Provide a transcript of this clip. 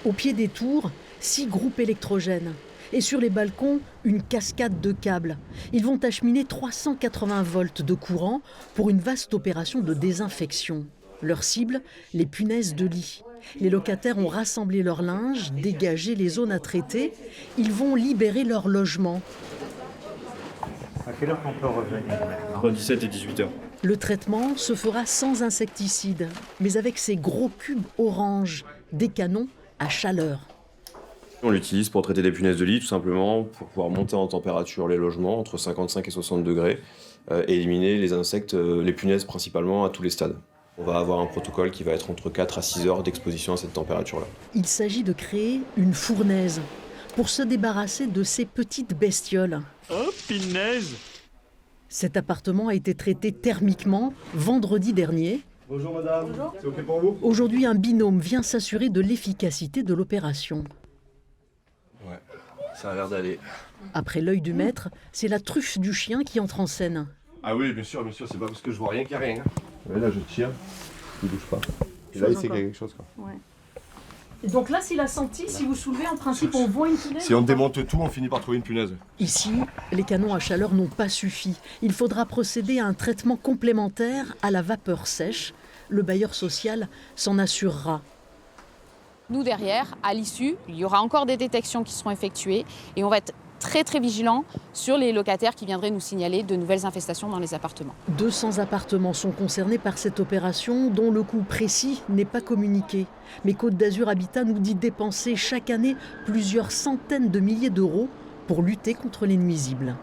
Au pied des tours, 6 groupes électrogènes. Et sur les balcons, une cascade de câbles. Ils vont acheminer 380 volts de courant pour une vaste opération de désinfection. Leur cible, les punaises de lit. Les locataires ont rassemblé leur linge, dégagé les zones à traiter. Ils vont libérer leur logement. À quelle heure qu'on peut revenir? Entre 17 et 18 heures. Le traitement se fera sans insecticide, mais avec ces gros cubes orange, des canons à chaleur. On l'utilise pour traiter des punaises de lit, tout simplement, pour pouvoir monter en température les logements entre 55 et 60 degrés et éliminer les insectes, les punaises principalement, à tous les stades. On va avoir un protocole qui va être entre 4 à 6 heures d'exposition à cette température-là. Il s'agit de créer une fournaise pour se débarrasser de ces petites bestioles. Oh, punaise! Cet appartement a été traité thermiquement vendredi dernier. Bonjour madame, c'est ok pour vous? Aujourd'hui, un binôme vient s'assurer de l'efficacité de l'opération. Ouais, ça a l'air d'aller. Après l'œil du maître, c'est la truffe du chien qui entre en scène. Ah oui, bien sûr, c'est pas parce que je vois rien qu'il n'y a rien. Ouais, là je tire, il bouge pas. Et là il sait qu'il y a quelque chose quoi. Ouais. Et donc là, s'il a senti, si vous soulevez, en principe, on voit une punaise. Si on démonte tout, on finit par trouver une punaise. Ici, les canons à chaleur n'ont pas suffi. Il faudra procéder à un traitement complémentaire à la vapeur sèche. Le bailleur social s'en assurera. Nous, derrière, à l'issue, il y aura encore des détections qui seront effectuées et on va être très vigilants sur les locataires qui viendraient nous signaler de nouvelles infestations dans les appartements. 200 appartements sont concernés par cette opération dont le coût précis n'est pas communiqué. Mais Côte d'Azur Habitat nous dit dépenser chaque année plusieurs centaines de milliers d'euros pour lutter contre les nuisibles.